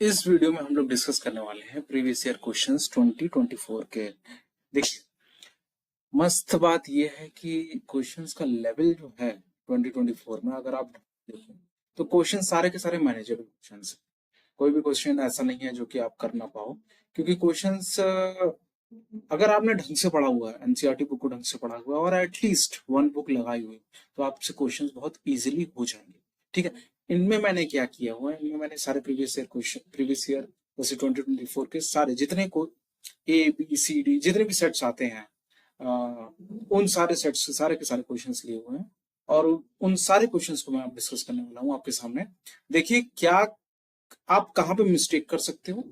इस वीडियो में हम लोग डिस्कस करने वाले हैं प्रीवियस ईयर क्वेश्चंस 2024 के। देखिए, मस्त बात यह है कि क्वेश्चंस का लेवल जो है 2024 में अगर आप देखो तो क्वेश्चन सारे के सारे मैनेजेबल क्वेश्चंस हैं। कोई भी क्वेश्चन ऐसा नहीं है जो कि आप कर ना पाओ, क्योंकि क्वेश्चंस अगर आपने ढंग से पढ़ा हुआ है, एनसीईआरटी बुक को ढंग से पढ़ा हुआ है और एटलीस्ट वन बुक लगाई हुई, तो आपसे क्वेश्चंस बहुत इजीली हो जाएंगे। ठीक है, इनमें मैंने क्या किया हुआ है, इनमें मैंने सारे प्रीवियस ईयर जैसे 2024 के सारे जितने को ए बी सी डी जितने भी सेट्स आते हैं, उन सारे सेट्स सारे के सारे क्वेश्चंस लिए हुए हैं और उन सारे क्वेश्चंस को मैं आप डिस्कस करने वाला हूं आपके सामने। देखिए क्या आप कहाँ पे मिस्टेक कर सकते हो,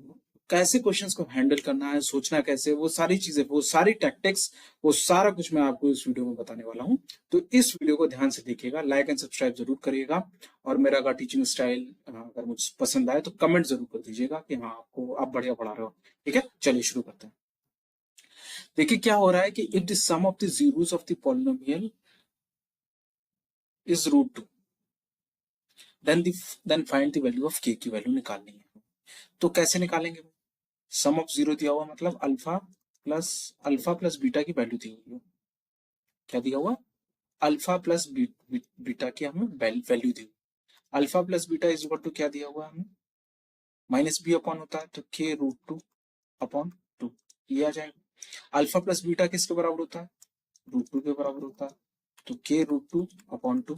कैसे क्वेश्चंस को हैंडल करना है, सोचना कैसे, वो सारी चीजें, वो सारी टैक्टिक्स, वो सारा कुछ मैं आपको इस वीडियो में बताने वाला हूँ। तो इस वीडियो को ध्यान से देखिएगा, लाइक एंड सब्सक्राइब जरूर करिएगा और मेरा अगर टीचिंग स्टाइल अगर मुझे पसंद आए तो कमेंट जरूर कर दीजिएगा कि हाँ आपको आप बढ़िया पढ़ा रहे हो। ठीक है, चलिए शुरू करते हैं। देखिए क्या हो रहा है कि if the sum of the zeros of the polynomial is root two, then find the value of k की वैल्यू निकालनी है। तो कैसे निकालेंगे? सम ऑफ जीरो दिया हुआ मतलब अल्फा प्लस बीटा की वैल्यू दी हुई है। क्या दिया हुआ? अल्फा प्लस बीटा की हमें वैल्यू दी हुई। Alpha plus beta is equal to क्या दिया हुआ हमें? माइनस बी अपॉन होता है तो k root two upon to, ये आ जाएगा। अल्फा प्लस बीटा किसके बराबर होता है? रूट टू के बराबर होता है, तो k root two upon two,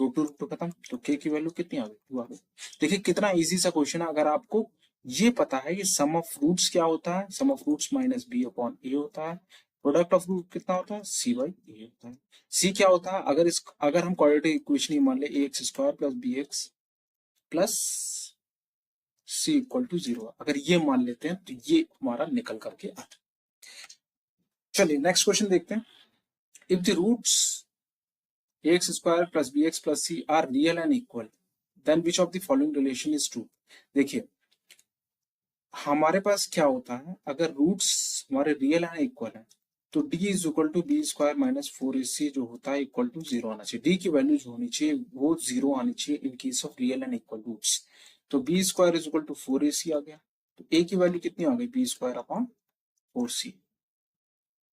root two खत्म, तो के की वैल्यू कितनी आ गई? टू आ गई। देखिए कितना इजी सा क्वेश्चन है। अगर आपको ये पता है कि सम ऑफ रूट्स क्या होता है, sum of roots minus B upon ए होता है, प्रोडक्ट ऑफ रूट कितना होता है? सी बाई ए होता है। सी क्या होता है? अगर हम क्वाड्रेटिक इक्वेशन ही मान ले A x square plus B x plus C equal to zero, अगर ये मान लेते हैं तो ये हमारा निकल करके आता है। चलिए नेक्स्ट क्वेश्चन देखते हैं। If the roots ax square plus bx plus c are real and equal, then which of the following relation is true? देखिए हमारे पास क्या होता है, अगर रूट्स हमारे रियल एंड इक्वल है तो d is equal to B square minus four A C जो होता है इक्वल टू जीरो आना चाहिए। d की वैल्यू जो होनी चाहिए वो जीरो आनी चाहिए in case of real and equal roots. तो B square is equal to four A C आ गया, तो a की वैल्यू कितनी आ गई? B square upon four C,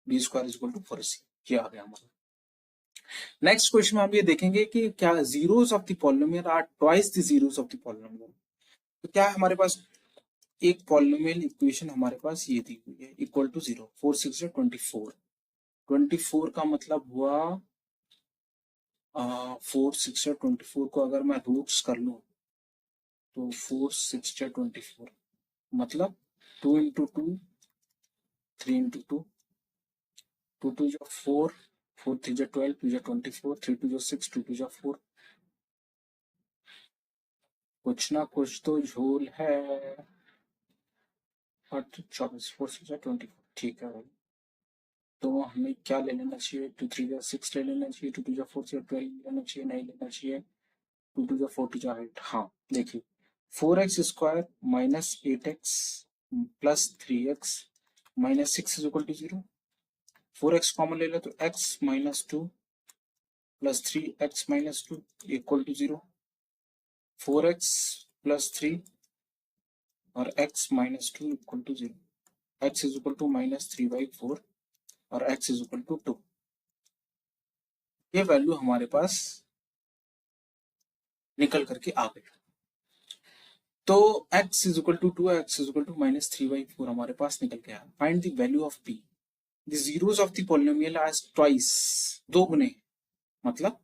B square is equal to four C, ये आ गया हमारा। नेक्स्ट क्वेश्चन में हम ये देखेंगे कि क्या zeros of the polynomial are twice the zeros of the polynomial. तो क्या है हमारे पास एक पॉलिनोमियल इक्वेशन हमारे पास ये दी हुई है इक्वल टू जीरो, 4 6 24। 24 का मतलब हुआ 4 6 24 को अगर मैं रूट्स कर लूं तो 4 6 24 मतलब 2 into two, 3 into two, two two जो 4, 4 3 जो 12, 2 जो 24, 3 2 जो 6, 2 2 जो 4। कुछ ना कुछ तो झोल है। और 24 4 6 24, ठीक है भाई। तो हमें क्या ले लेना चाहिए? 2 3 जा 6 ले लेना चाहिए, 2 2 जा 4 जा 12 लेना चाहिए, नहीं लेना चाहिए, 2 2 जा 4 जा 8। हाँ देखिए, 4x square minus 8x plus 3x minus 6 is equal to zero. 4x common ले लो तो x minus 2 plus 3x minus 2 equal to zero. 4x plus 3 और x minus 2 equal to zero. x is equal to minus 3/4 और x is equal to 2। ये value हमारे पास निकल करके आ गई। तो x is equal to 2, x is equal to minus 3/4 हमारे पास निकल गया। Find the value of p। The zeros of the polynomial as twice, दो गुने, मतलब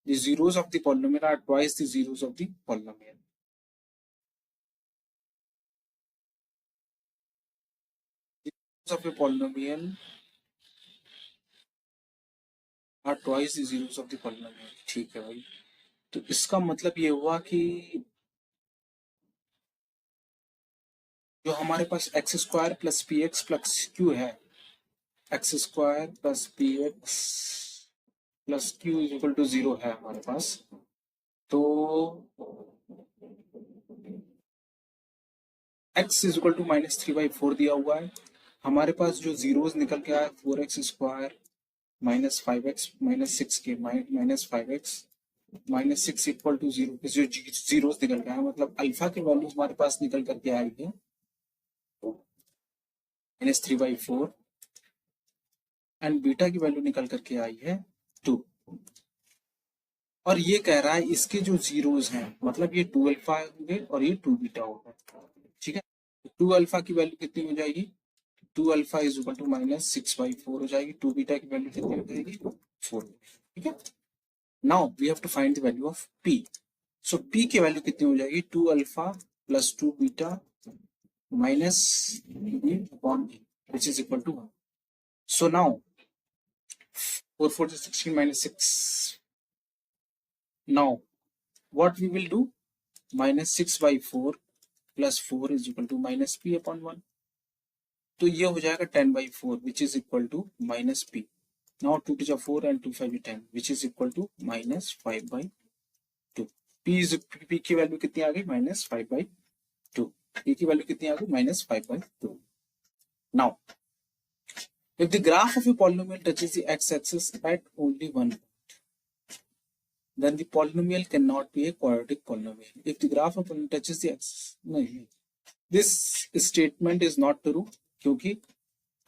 the zeros of the polynomial are twice the zeros of the polynomial. Of a polynomial are twice the zeros of the polynomial, ठीक है भाई। तो इसका मतलब ये हुआ कि जो हमारे पास x square plus P x plus Q है, x square plus P x plus Q is equal to zero है हमारे पास। तो x is equal to minus 3/4 दिया हुआ है। हमारे पास जो जीरोस निकल के आया 4x square minus 5x minus 6 के माइनस 5x -6 इक्वल टू 0, जो जीरो निकल गया है, मतलब अल्फा की वैल्यू हमारे पास निकल करके आई है -3/4 एंड बीटा की वैल्यू निकल करके आई है 2। और ये कह रहा है इसके जो जीरोस हैं मतलब ये 2 अल्फा होंगे और ये 2 बीटा होगा। ठीक है, 2 अल्फा की वैल्यू कितनी हो जाएगी, 2 अल्फा इज इक्वल टू -6/4 हो जाएगी। 2 बीटा की वैल्यू कितनी हो जाएगी, 4। ठीक है, now we have to find the value of p. So p की वैल्यू कितनी हो जाएगी, 2 alpha plus 2 beta minus B upon A which is equal to 1। So now 4 4 is 16 minus 6. Now what we will do, -6/4 plus 4 is equal to minus p upon 1. तो ये हो जाएगा 10/4 which is equal to minus p. Now 2 to the 4 and 2 5 10 which is equal to -5/2. p की value कितनी आ गई, -5/2. p की value कितनी आ गई, -5/2. Now if the graph of a polynomial touches the x-axis at only one point, then the polynomial cannot be a quadratic polynomial. If the graph of polynomial touches the axis, नहीं, this statement is not true, क्योंकि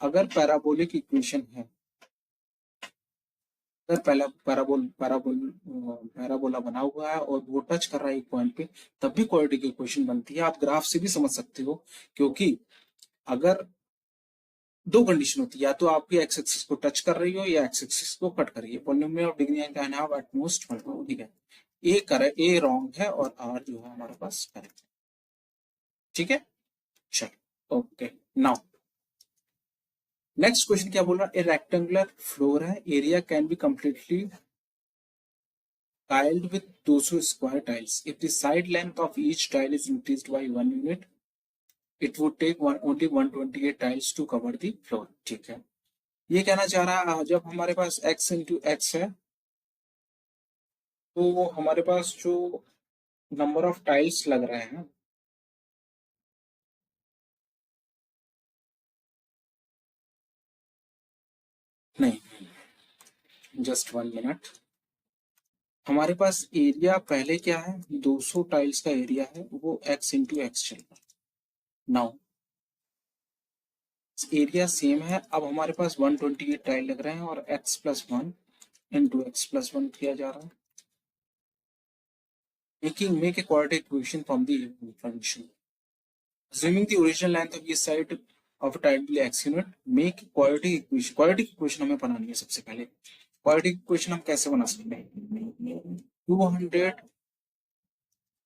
अगर parabolic equation है, अगर parabola बना हुआ है और वो टच कर रहा है एक पॉइंट पे, तब भी क्वाड्रेटिक इक्वेशन बनती है। आप ग्राफ से भी समझ सकते हो, क्योंकि अगर दो कंडीशन होती है, या तो आपकी एक्स एक्सिस को टच कर रही हो या एक्स एक्सिस को कट कर रही है। Polynomial of degree can have at most multiple. ठीक है, ए रॉन्ग है और आर जो है हमारे पास करेक्ट है। ठीक है, चलो ओके। नाउ नेक्स्ट क्वेश्चन क्या बोल रहा है, ए रेक्टेंगुलर फ्लोर है, area can be completely tiled with 200 square tiles. If the side length of each tile is increased by 1 unit, it would take only 128 tiles to cover the floor. ठीक है, ये कहना चाह रहा है जब हमारे पास x इंटू एक्स है तो हमारे पास जो नंबर ऑफ टाइल्स लग रहे हैं, नहीं जस्ट 1 मिनट, हमारे पास एरिया पहले क्या है, 200 टाइल्स का एरिया है, वो x इंटू एक्स चल रहा है। नाउ एरिया सेम है, अब हमारे पास 128 टाइल लग रहे हैं और x+1 इंटू x+1 किया जा रहा है। make a quadratic equation from the information. Assuming the original length of each side of a tile will x unit, make quadratic equation. Quadratic equation हमें बनानी है सबसे पहले। quadratic equation हम कैसे बना सकते हैं, 200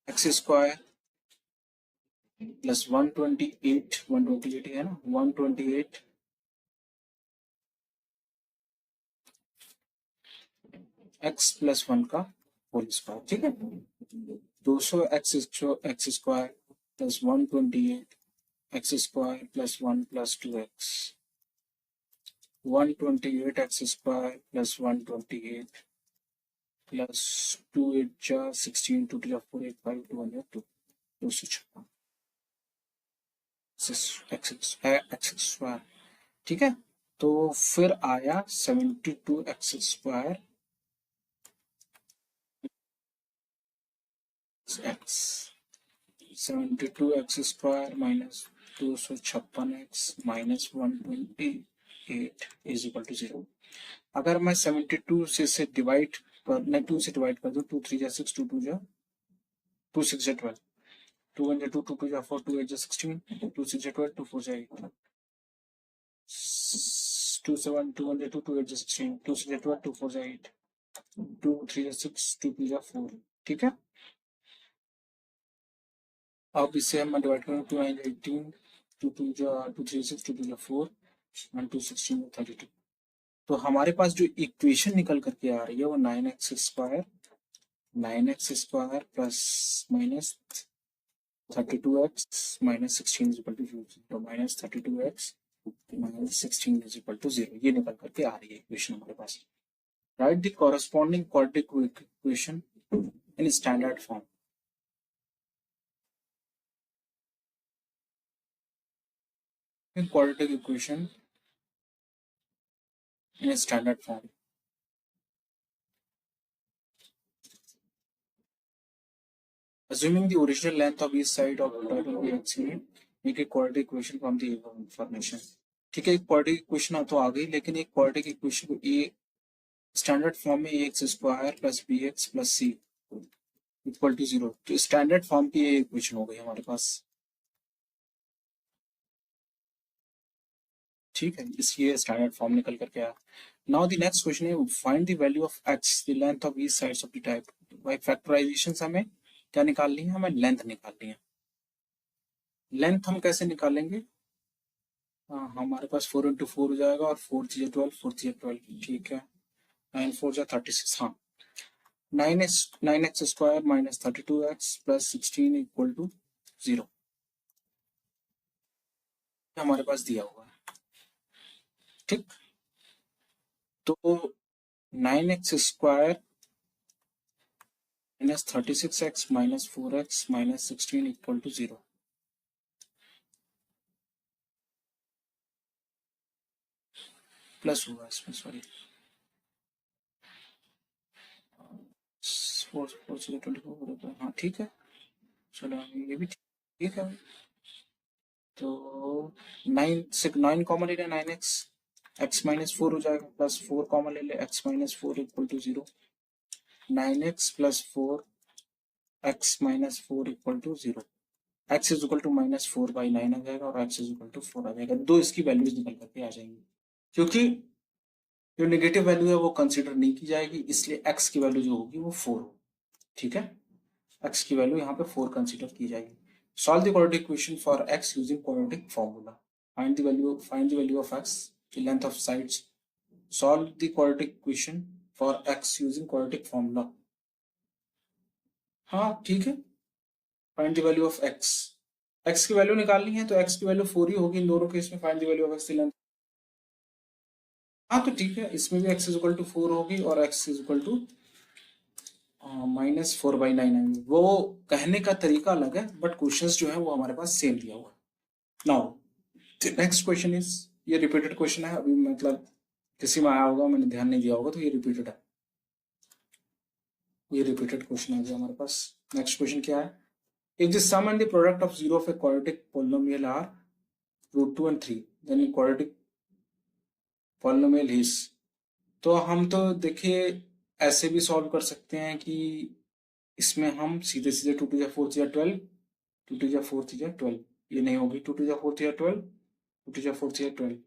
x स्क्वायर प्लस 128 है ना, 128 x प्लस 1 का होल स्क्वायर। ठीक है, 200 x square plus 128 x square plus 1 plus 2x, 128 x square plus 128 plus 2 8 जा 16 2 जा 4 8 5 2 256 एक्स स्क्वायर। ठीक है, तो फिर आया 72 x square x, 72 x square minus 256 x minus 128 is equal to 0। अगर मैं 72 से डिवाइड कर, मैं 2 से डिवाइड कर दूं, 2 3 जा 6 2 2 जा 2 6 जा 12, 2 1 जा 2 2 2 जा 4 2 8 जा 16, 2 6 जा 12 2 4 जा 8, 2 7 2 1 जा 2 2 8 जा 16, 2 6 जा 12 2 4 जा 8, 2 3 जा 6 2 2 जा 4। ठीक है, अब इसे हम डिवाइड करें, 2 9 18 2 2 जा 2 3 6 2 2 जा 4 1 2 16 32। तो हमारे पास जो इक्वेशन निकल करके आ रही है वो 9x square plus minus 32x minus 16 is equal to 0, तो minus 32x minus 16 is equal to 0, ये निकल करके आ रही है इक्वेशन हमारे पास। Write the corresponding quadratic equation in standard form. quadratic equation in a standard form. Assuming the original length of each side of the triangle be x unit, make a quadratic equation from the above information. ठीक है, एक quadratic equation तो आ गई, लेकिन एक quadratic equation को ए standard form में a x square plus B x plus C equal to 0, तो स्टैंडर्ड फॉर्म की ये इक्वेशन हो गई हमारे पास। ठीक है, इसलिए स्टैंडर्ड फॉर्म निकल करके आया। नाउ द नेक्स्ट क्वेश्चन है find the value of x the length of each sides of the type. By factorisation से हमें क्या निकालनी है, हमें लेंथ निकालनी है। लेंथ हम कैसे निकालेंगे, हमारे पास 4 इंटू 4 हो जाएगा और 4 चीजें 12, 4 चीजें 12, ठीक है, 9 4 जा 36, हाँ 9x square minus 32x plus 16 equal to 0 हमारे पास दिया हुआ है। ठीक, तो 9x square minus 36x minus 4x minus 16 equal to 0, plus होगा इसमें, सॉरी 4 4 से 24, हाँ ठीक है, चलो ये भी ठीक है। तो 9 से 9 कॉमन ले ले, 9x x माइनस 4 हो जाएगा, प्लस 4 कॉमन ले ले, x minus 4 equal to 0, 9x plus 4 x minus 4 equal to 0, x is equal to minus 4 by 9 आ जाएगा और x इज इक्वल टू 4 आ जाएगा। दो इसकी वैल्यूज निकल करके आ जाएंगी, क्योंकि जो नेगेटिव वैल्यू है वो कंसिडर नहीं की जाएगी, इसलिए x की वैल्यू जो होगी वो 4 होगी। ठीक है, x की वैल्यू यहाँ पे 4 कंसिडर की जाएगी। Solve the quadratic equation for x using quadratic formula. Find the value of x, the length of sides. Solve the quadratic equation for x using quadratic formula. हाँ ठीक है, find the value of x, x की value निकालनी है तो x की value 4 ही होगी इन दोनों केस में। Find the value of x, the length, हाँ तो ठीक है, इसमें भी x इज इक्वल टू 4 होगी और x is equal to minus 4 by 9 आएंगे। वो कहने का तरीका अलग है, बट क्वेश्चंस जो है वो हमारे पास सेम दिया हुआ है। नाउ नेक्स्ट क्वेश्चन इज, ये रिपीटेड क्वेश्चन है, अभी मतलब किसी में आया होगा, मैंने ध्यान नहीं दिया होगा, तो ये रिपीटेड है, ये रिपीटेड क्वेश्चन आ गया हमारे पास। नेक्स्ट क्वेश्चन क्या है, if the sum and the product of zero of a quadratic polynomial are root 2 and 3, then quadratic polynomial is. तो हम तो देखिए ऐसे भी सॉल्व कर सकते हैं कि इसमें हम सीधे सीधे 2 टू जा 4 जा 12, 2 टू जा 4 जा 12, ये नहीं होगी, 2 टू जा 4 जा 12, 2 टू जा 4 जा 12,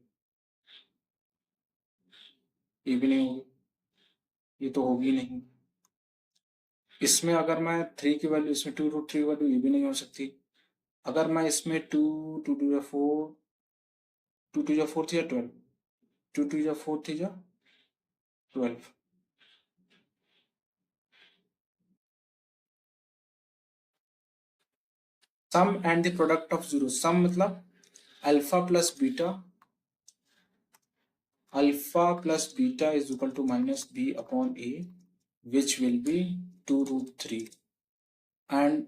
ये भी नहीं होगी, ये तो होगी नहीं। इसमें अगर मैं 3 की वैल्यू, इसमें 2 रूट 3 वैल्यू, ये भी नहीं हो सकती। अगर मैं इसमें 2 2 टू जा 4, 2 टू जा 4 जा 12, 2 टू जा 4 जा 12, sum and the product of zero, sum मतलब alpha plus beta, alpha plus beta is equal to minus B upon A, which will be 2 root 3, and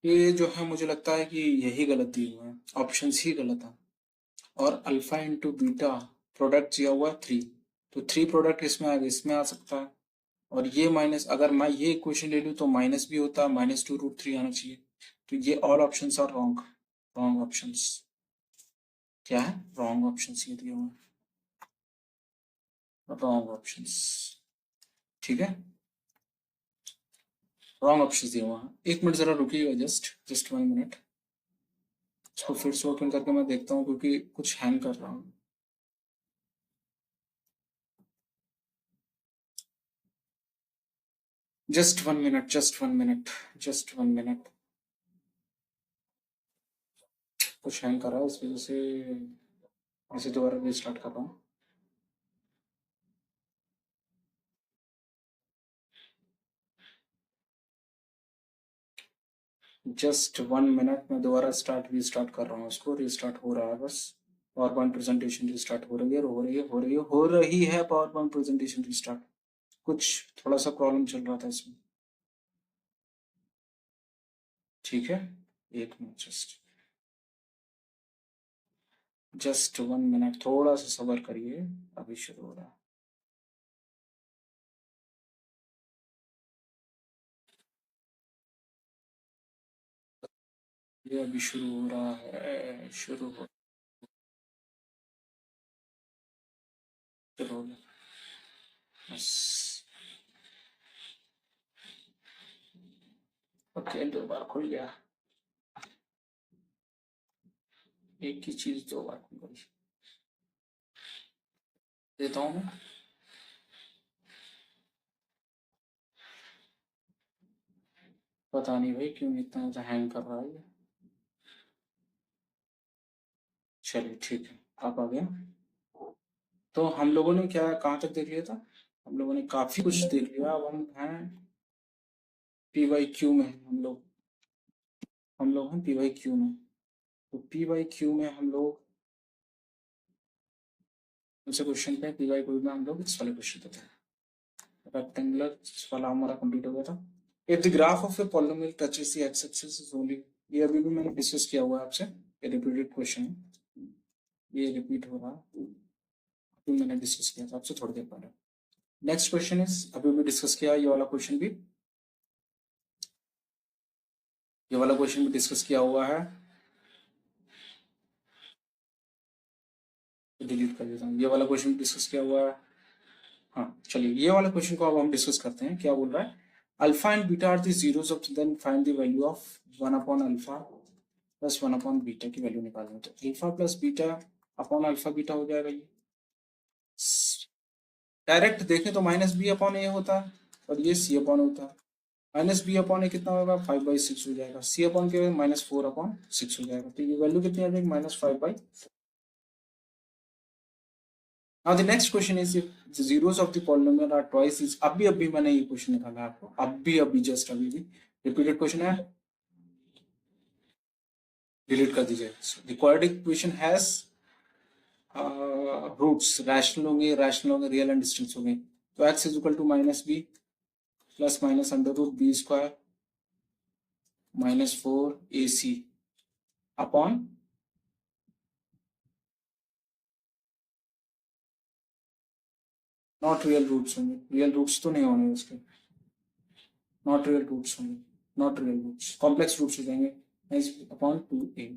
ये जो है मुझे लगता है कि यही गलत दिए हुए हैं, ऑप्शन ही गलत है। और अल्फा इंटू बीटा प्रोडक्ट दिया हुआ है 3, तो 3 प्रोडक्ट इसमें आएगा, इसमें आ सकता है। और ये माइनस, अगर मैं ये इक्वेशन ले लूँ तो माइनस भी होता है, माइनस 2 रूट 3 आना चाहिए। तो ये all options are wrong, wrong options. क्या है, रॉन्ग ऑप्शंस ये दिए हुए हैं, रॉन्ग ऑप्शंस। ठीक है, रॉन्ग ऑप्शंस दिए हुए हैं। एक मिनट जरा रुकिएगा, जस्ट 1 मिनट, इसको फिर से ओपन करके मैं देखता हूँ, क्योंकि कुछ हैंग कर रहा हूँ। जस्ट 1 मिनट, जस्ट 1 मिनट, कुछ हैंग कर रहा है, इस वजह से इसे दोबारा रीस्टार्ट कर रहा हूँ। जस्ट 1 मिनट, मैं दोबारा रीस्टार्ट कर रहा हूँ, इसको रीस्टार्ट हो रहा है बस। पावर पॉइंट प्रेजेंटेशन रीस्टार्ट हो रही है, हो रही है पावर पॉइंट प्रेजेंटेशन रीस्टार्ट। कुछ थोड़ा सा प्रॉब्लम चल रहा था इसमें। ठीक है, एक मिनट, जस्ट 1 मिनट, थोड़ा सा सब्र करिए, अभी शुरू हो रहा है। ये अभी शुरू हो रहा है, शुरू हो गया बस। ओके, 2 बार खुल गया, एक ही चीज 2 बार खुल गई। देता हूँ मैं, पता नहीं भाई क्यों इतना ज़्यादा हैंग कर रहा है ये। चलिए ठीक है, आप आ गया। तो हम लोगों ने क्या कहाँ तक देख लिया था? हम लोगों ने काफी कुछ देख लिया। अब हम हैं पी वाई क्यू में। हम लोग हैं पी वाई क्यू में। तो पी वाई क्यू में हम लोग उनसे क्वेश्चन पे पी वाई क्यू में हम लोग इस वाले क्वेश्चन पे थे। रेक्टेंगुलर वाला हमारा कंप्लीट हो गया था। If the graph of a polynomial touches the x axis is only, ये अभी भी मैंने डिस्कस किया हुआ है आपसे, ये रिपीटेड क्वेश्चन है, ये रिपीट हो रहा है, अभी मैंने डिस्कस किया था आपसे थोड़ी देर पहले। नेक्स्ट क्वेश्चन इज, अभी भी डिस्कस किया ये वाला क्वेश्चन भी, ये वाला क्वेश्चन भी डिस्कस किया हुआ है, डिलीट कर देता हूँ। ये वाला क्वेश्चन डिस्कस किया हुआ है। हाँ चलिए, ये वाला क्वेश्चन को अब हम डिस्कस करते हैं। क्या बोल रहा है? Alpha and beta are the zeros of, then find the value of 1 upon alpha plus 1 upon beta की वैल्यू निकालनी है। तो alpha plus beta upon alpha beta हो जाएगा ये। डायरेक्ट देखें तो माइनस बी अपॉन ए होता है और ये सी अपॉन होता है। माइनस बी अपॉन ए कितना होगा? 5/6 हो जाएगा। सी अपॉन के -4/6 हो जाएगा। तो ये वैल्यू कितनी आ जाएगी? -5/। Now the next question is, if the zeros of the polynomial are twice is, अभी मैंने ये क्वेश्चन निकाला आपको, अभी जस्ट अभी भी रिपीटेड क्वेश्चन है, डिलीट कर दीजिए। The quadratic equation has roots, rational होंगे, रियल एंड डिस्टिंक्ट होंगे। तो x is equal to -b plus minus √b² -4ac upon not real roots होंगे, रियल रूट्स तो नहीं होंगे उसके, नॉट रियल रूट्स होंगे, not real roots, complex roots हो जाएंगे, upon 2a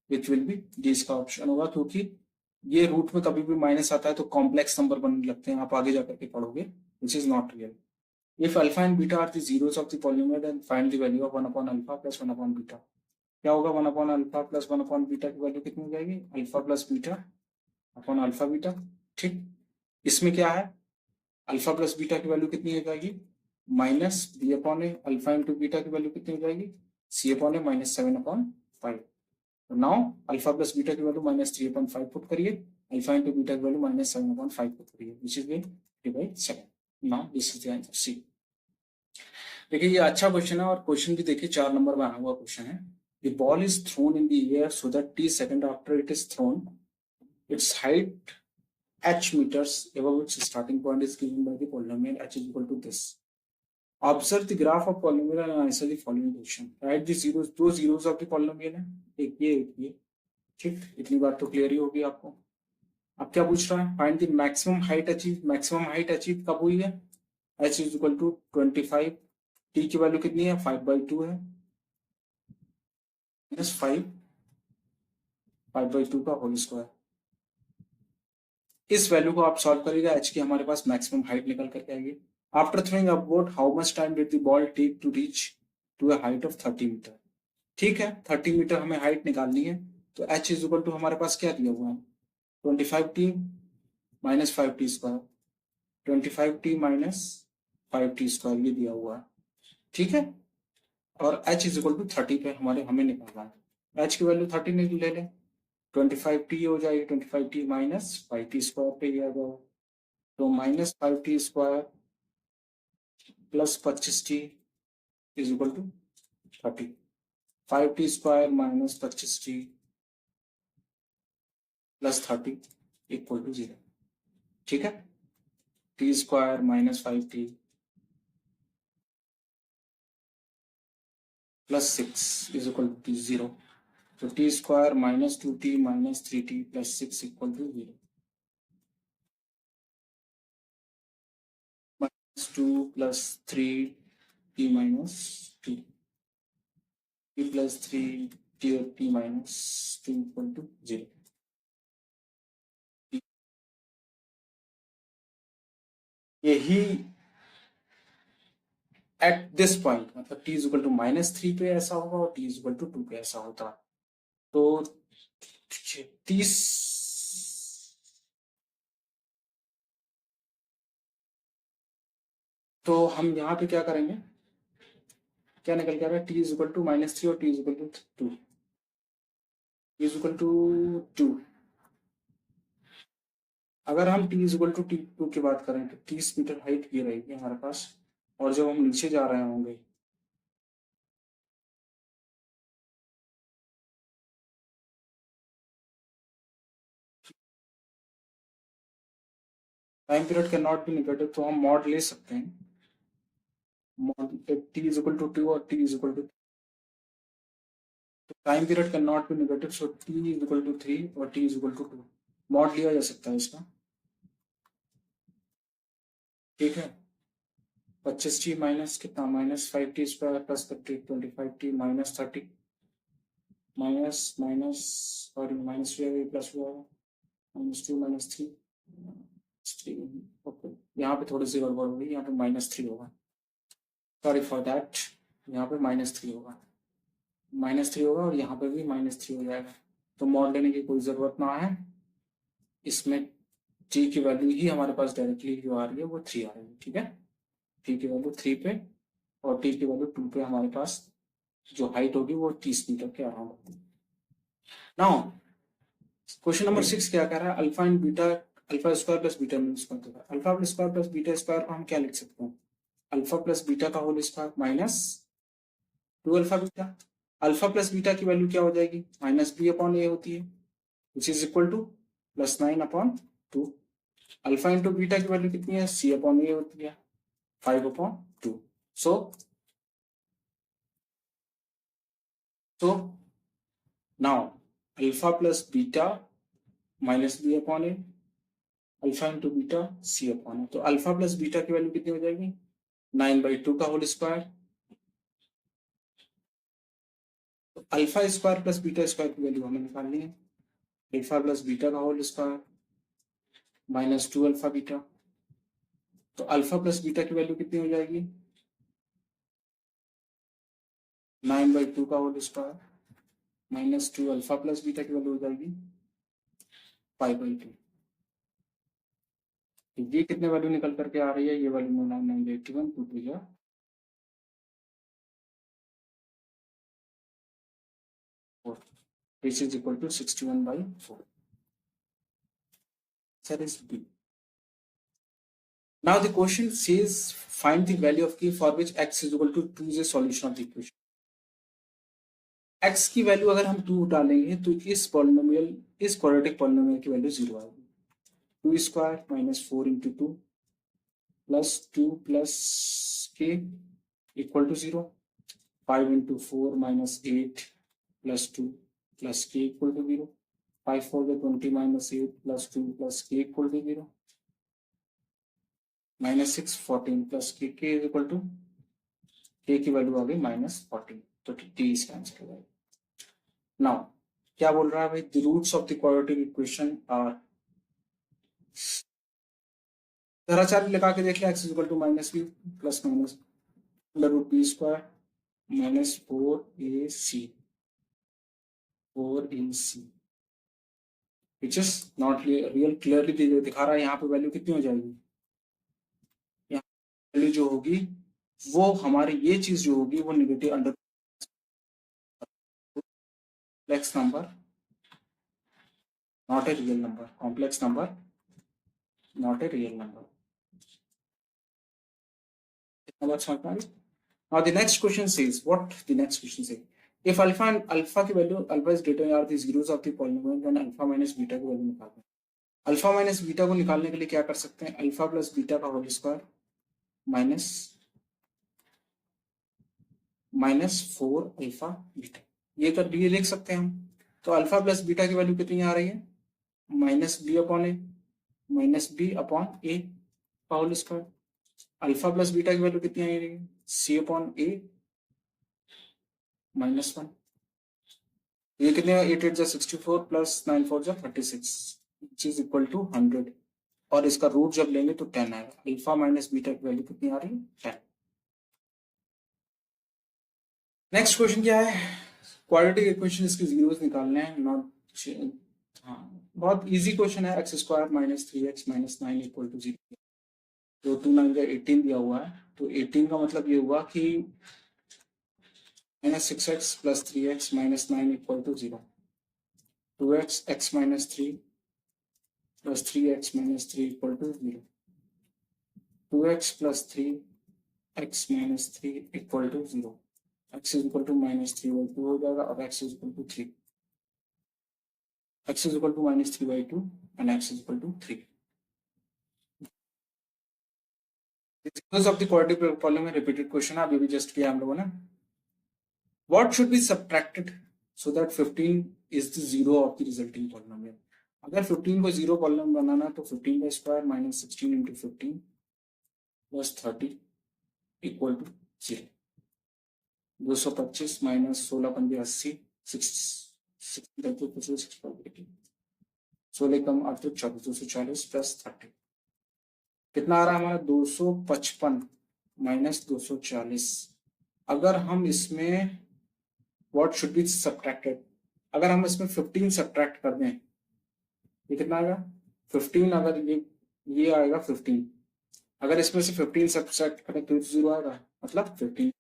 which will be D, इसका ऑप्शन होगा, क्योंकि ये रूट में कभी भी माइनस आता है तो कॉम्प्लेक्स नंबर बनने लगते हैं, आप आगे जाकर के पढ़ोगे, which is not real. If alpha and beta are the zeros of the polynomial then find the value of 1 upon alpha plus 1 upon beta. क्या होगा? 1 upon alpha plus 1 upon beta की वैल्यू कितनी हो जाएगी? Alpha plus beta upon alpha beta. ठीक, इसमें क्या है? अल्फा प्लस बीटा की वैल्यू कितनी हो जाएगी? Minus B upon a, alpha into beta की वैल्यू कितनी हो जाएगी? C upon A -7/5। तो नाउ अल्फा प्लस बीटा की वैल्यू -3/5 पुट करिए, अल्फा इंटू बीटा की वैल्यू -7/5 पुट करिए, which is 3/7। Now this is the answer C. देखिए ये अच्छा क्वेश्चन है और क्वेश्चन भी देखिए 4 नंबर में आया हुआ क्वेश्चन है। The ball is thrown in the air so that t second after it is throne, its height h meters above its starting point is given by the polynomial h is equal to this. Observe the graph of polynomial and answer the following question. Write the zeros, दो zeros of the polynomial है, एक ये। ठीक, इतनी बात तो clear ही होगी आपको। अब क्या पूछ रहा है? Find the maximum height achieve. Maximum height achieve कब हुई है? h is equal to 25, t की वैल्यू कितनी है? 5/2 है, -5/2 का होल स्क्वायर। इस वैल्यू को आप सॉल्व करिएगा, h की हमारे पास मैक्सिमम हाइट निकल करके आएगी। After throwing upward how much time did the ball take to reach to a height of 30 metre. ठीक है, 30 मीटर हमें हाइट निकालनी है, तो h इज इक्वल टू हमारे पास क्या दिया हुआ है? 25t minus 5t², 25t minus 5t² ये दिया हुआ है। ठीक है, और h इज इक्वल टू 30 पे हमें निकालना है। h की वैल्यू 30 ले लें, 25t हो जाएगी, 25t माइनस 5t² पे ही आ जाएगा, तो -5t² plus 25t is equal to 30। 5t² minus 25t plus 30 equal to 0। ठीक है, t² minus 5t plus 6 is equal to 0। तो t² minus 2t minus 3t plus 6 equal to 0। -2 plus 3t minus 2, t plus 3 t minus 2 equal to 0. यही at this point मतलब t is equal to -3 पे ऐसा होगा और t is equal to 2 पे ऐसा होता। तो 30 तो हम यहाँ पे क्या करेंगे, क्या निकल के आ रहा है, t इज इक्वल टू -3 और t is equal to 2, is equal to 2। अगर हम t is equal to t2 की बात करें तो 30 मीटर हाइट ये रहेगी हमारे पास, और जब हम नीचे जा रहे होंगे time period can not be negative, तो हम मॉड ले सकते हैं, mod t is equal to 2 और t इज इक्वल टू, तो time period can not be negative, so t is equal to 3 और t is equal to 2 mod लिया जा सकता है इसका। ठीक है, 25t माइनस कितना, -5t² plus 25t minus 30 minus minus और माइनस प्लस हुआ -2 -3 ओके, यहाँ पे थोड़ी सी गड़बड़ होगी, यहाँ पे -3 होगा, सॉरी फॉर दैट, यहाँ पे -3 होगा, -3 होगा और यहाँ पे भी -3 हो जाएगा, तो मॉड लेने की कोई ज़रूरत ना है, इसमें t की वैल्यू ही हमारे पास डायरेक्टली जो आ रही है वो 3 आ रही है। ठीक है, t की वैल्यू 3 पे और t की वैल्यू 2 पे हमारे पास जो हाइट होगी वो 30 मीटर के अराउंड होगी। नाउ क्वेश्चन नंबर 6 क्या कह रहा है, alpha and beta, alpha square plus beta square, alpha square plus beta square को हम क्या लिख सकते हैं, अल्फा प्लस बीटा का whole square minus 2 alpha beta, alpha plus beta की वैल्यू क्या हो जाएगी, -b/a होती है, which is equal to +9/2, alpha into beta की वैल्यू कितनी है, c/a होती है 5/2। So now alpha plus beta -b/a, alpha into beta c/a, तो अल्फा प्लस बीटा की वैल्यू कितनी हो जाएगी, 9/2 का होल स्क्वायर, तो alpha square plus beta square की वैल्यू हमें निकालनी है, अल्फा प्लस बीटा का होल स्क्वायर -2 अल्फा बीटा, तो अल्फा प्लस बीटा की वैल्यू कितनी हो जाएगी, 9/2 का whole square -2 alpha plus beta की वैल्यू हो जाएगी 5/2। ये कितने वैल्यू निकल करके आ रही है, ये वैल्यू 981 टू टू या 4, this is equal to 61/4, that is B. Now the question says find the value of k for which x is equal to 2 is a solution of the equation. x की value अगर हम 2 डालेंगे तो इस polynomial, इस quadratic polynomial की value 0 आएगी, 2 square -4 into 2 +2 plus k equal to 0, 5 into 4 -8 +2 plus k equal to 0, 5 4 20 -8 +2 plus k equal to 0, -6 14 plus k is equal to, k की वैल्यू आ गई -14, तो t इसका आंसर हो जाएगा। नाउ क्या बोल रहा है भाई, the roots of the quadratic equation are, धराचार्य लगा के देख लिया, x equal to -b plus minus √b square -4ac which is not real, clearly दिखा रहा है, यहाँ पे वैल्यू कितनी हो जाएगी, यहाँ वैल्यू जो होगी वो हमारी ये चीज जो होगी वो negative under complex number, not a real number, complex number not a real number. Now the next question says, what the next question says, if alpha and alpha की value, alpha is greater than the zeros of the polynomial, then alpha minus beta की value निकालते हैं। Alpha minus beta को निकालने के लिए क्या कर सकते हैं, अल्फा प्लस बीटा का होल स्क्वायर -4 अल्फा बीटा, ये कर ये लिख सकते हैं हम, तो अल्फा प्लस बीटा की वैल्यू कितनी आ रही है, -b/a -b/a का whole square, alpha plus beta की वैल्यू कितनी आ रही है, c/a -1, ये कितने 8 8 जा 64 प्लस 9 4 जा 36 विच इज इक्वल टू 100 और इसका रूट जब लेंगे तो 10 आएगा। अल्फा माइनस बीटा की वैल्यू कितनी आ रही है 10। नेक्स्ट क्वेश्चन क्या है, क्वाड्रेटिक इक्वेशन इसके जीरोस निकालने हैं, नॉट हाँ बहुत इजी क्वेश्चन है। X square minus 3x minus 9 equal to 0। तो 2 9 का 18 दिया हुआ है, तो 18 का मतलब ये हुआ कि minus 6x plus 3x minus 9 equal to 0। 2x x minus 3 plus 3x minus 3 equal to 0। 2x plus 3x minus 3 equal to 0। x is equal to minus 3/2 हो जाएगा और x is equal to 3। x is equal to minus 3/2 and x is equal to 3। Of the quadratic problem में repeated question है, अभी भी just किया हम लोगों ने। What should be subtracted so that 15 is the zero of the resulting polynomial? अगर 15 को जीरो कॉलम बनाना तो 15 का square minus 16 into 15 plus 30 equal to 0। 225 minus 16 पंजे 80 16 कम 8 40 240 प्लस 30 कितना आ रहा है हमारा 255 माइनस 240। अगर हम इसमें व्हाट शुड बी सब्ट्रैक्टेड, अगर हम इसमें 15 सब्ट्रैक्ट कर दें ये कितना आएगा 15। अगर ये आएगा 15, अगर इसमें से 15 सब्ट्रैक्ट करें तो 0 आएगा, मतलब 15।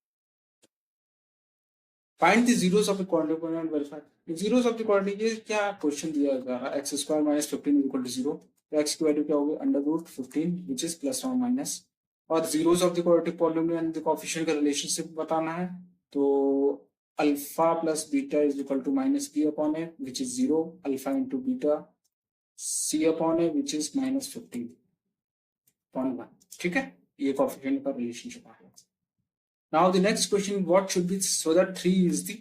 Find the zeros of the quadratic and verify zeros of the quadratic. ये क्या क्वेश्चन दिया जा रहा है, x square minus 15 equal to 0। तो एक्स की वैल्यू क्या होगी under root 15 which is plus और माइनस, और zeros of the quadratic polynomial and the coefficient का रिलेशनशिप बताना है। तो alpha plus beta is equal to minus B upon A which is 0, alpha into beta C upon A which is minus 15 upon 1। ठीक है, ये coefficient का relationship आ गया। Now the next question what should be so that 3 is the,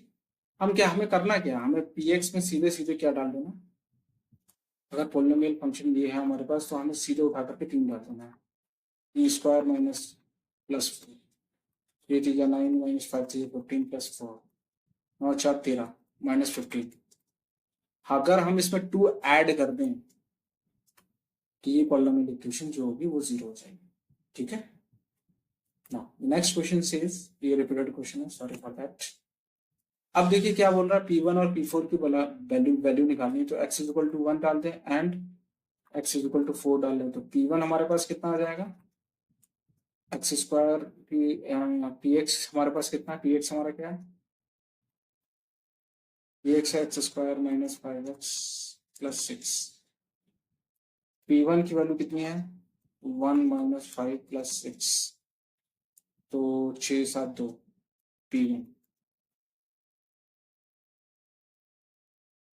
हम क्या हमें करना क्या, हमें px में सीधे सीधे क्या डाल देना, अगर पोलिनोमियल फंक्शन ये है हमारे पास तो हमें सीधे उठा करके 3 डाल देना है। e square minus plus 3 3 9 minus 5 3 14 plus 4 9 4 13 minus 15। अगर हम इसमें 2 ऐड कर दें तो ये पॉलिनोमियल इक्वेशन जो होगी वो 0 हो जाएगी। ठीक है, नाउ नेक्स्ट क्वेश्चन सेज, ये रिपीटेड क्वेश्चन है, सॉरी फॉर दैट। अब देखिए क्या बोल रहा है, P1 और P4 की वैल्यू निकालनी है, तो x इज इक्वल टू 1 डाल दें and x is equal to 4 डाल दें। तो P1 हमारे पास कितना आ जाएगा एक्स स्क्वायर, px हमारे पास कितना है, px हमारा क्या है, px है x square minus 5x plus 6। P1 की वैल्यू कितनी है 1 माइनस 5 प्लस 6, तो 6 7 2 P1।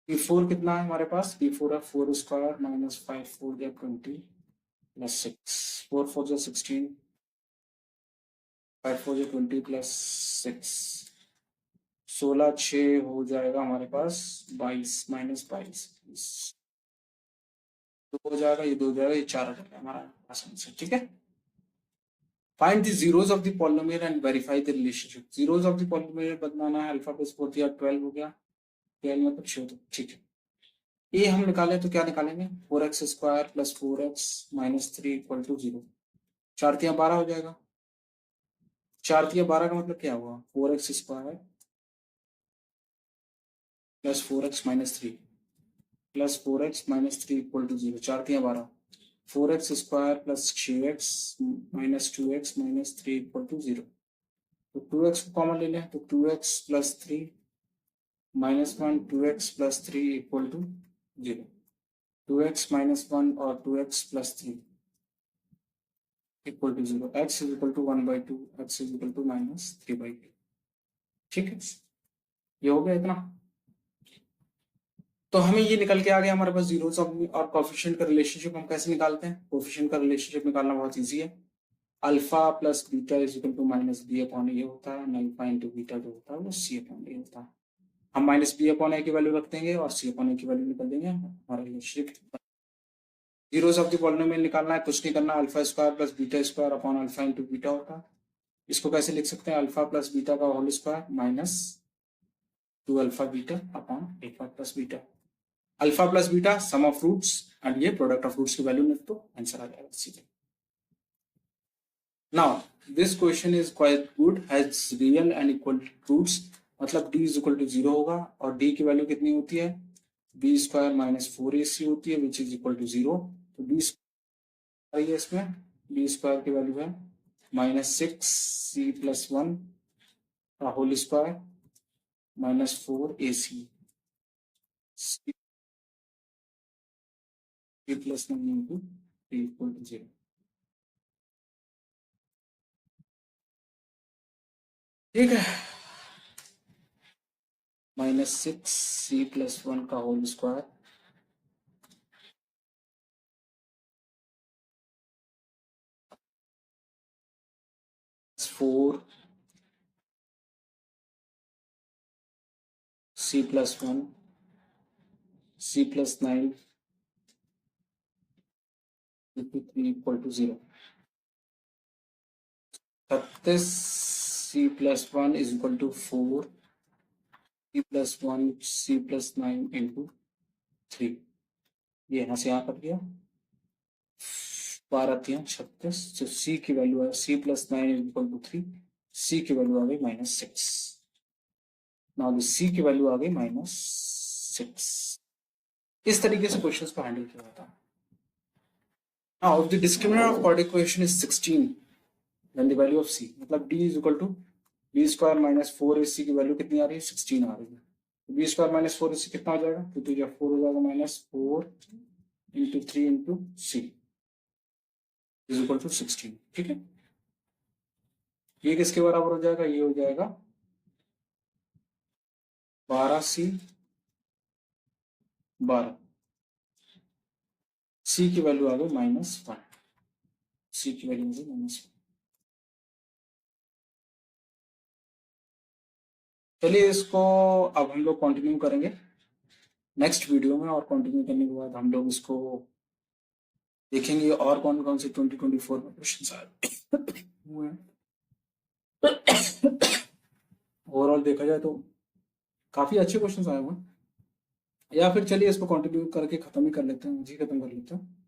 P4 कितना है हमारे पास, P4 है 4 स्क्वायर माइनस 5 4 या 20 प्लस 6 4 4 जो 16 5 4 जो 20 प्लस 6 16 6 हो जाएगा हमारे पास 22 माइनस 22 2 हो जाएगा, ये 2 हो जाएगा, ये 4 हो जाएगा हमारा आंसर। ठीक है, find the zeros of the polynomial and verify the relationship. Zeros of the polynomial बताना है, अल्फा प्लस 4 दिया 12 हो गया, 12 में कुछ हो तो ठीक है। ये हम निकालें तो क्या निकालेंगे 4x square plus 4x minus 3 equal to 0। 4 3 12 हो जाएगा, 4 3 12 का मतलब क्या हुआ 4x square plus 4x minus 3 plus 4x minus 3 equal to 0। 4 3 12 4x square plus 6x minus 2x minus 3 equal to 0। तो 2x को कॉमन ले लें तो 2x plus 3 minus 1 2x plus 3 equal to 0। 2x minus 1 और 2x plus 3 equal to 0। x is equal to 1/2, x is equal to minus 3/2। ठीक है, ये हो गया इतना। तो हमें ये निकल के आ गया हमारे पास जीरोस और कोएफिशिएंट का रिलेशनशिप। हम कैसे निकालते हैं, कोएफिशिएंट का रिलेशनशिप निकालना बहुत इजी है। Alpha plus beta is equal to minus B upon ए होता है, अल्फा इंटू बीटा जो होता है वो सी अपॉन ए होता है। हम माइनस बी अपॉन ए की वैल्यू रख देंगे और सी अपॉन ए की वैल्यू निकल देंगे, हमारा relationship. Zeros of the polynomial निकालना है, कुछ नहीं करना, alpha square plus beta square upon alpha into beta होता है। इसको कैसे लिख सकते हैं, अल्फा प्लस बीटा का whole square minus two alpha beta upon alpha plus beta, alpha plus beta sum of roots and ये प्रोडक्ट ऑफ रूट्स की वैल्यू लिख दो, आंसर आ जाएगा सीधे। Now this question is quite good, has real and equal roots, मतलब d is equal to 0 होगा और d की वैल्यू कितनी होती है, बी स्क्वायर माइनस 4ac होती है विच इज इक्वल टू 0। तो b स्क्वायर है इसमें, b स्क्वायर की वैल्यू है -6c प्लस 1 का whole square -4ac c plus 9 into d equal to 0। ठीक है, -6c प्लस 1 का whole square four c plus 1 c plus 9 into 3 equal to 0। 36 c plus 1 is equal to 4 c plus 1 c plus 9 into 3, ये यहाँ से यहाँ कर दिया 12 3 36, जो c की वैल्यू है c plus 9 is equal to 3, c की वैल्यू आ गई -6। नाउ c की वैल्यू आ गई -6। इस तरीके से क्वेश्चंस को हैंडल किया जाता है। Now if the discriminant of quadratic equation is 16, then the value of c, मतलब d is equal to b square minus 4ac की वैल्यू कितनी आ रही है, 16 आ रही है। तो b square minus 4ac कितना आ जाएगा, तो तुझे 4 हो जाएगा -4 into 3 into c is equal to 16। ठीक है, ये किसके बराबर हो जाएगा, ये हो जाएगा 12c 12, c की वैल्यू आ गई -1, c की वैल्यू आ गई -1। चलिए इसको अब हम लोग कंटिन्यू करेंगे नेक्स्ट वीडियो में, और कंटिन्यू करने के बाद हम लोग इसको देखेंगे और कौन कौन से 2024 में क्वेश्चन आए हुए हैं। ओवरऑल देखा जाए तो काफी अच्छे क्वेश्चन आए हुए हैं, या फिर चलिए इसको कंटिन्यू करके खत्म ही कर लेते हैं, जी खत्म कर लेते हैं।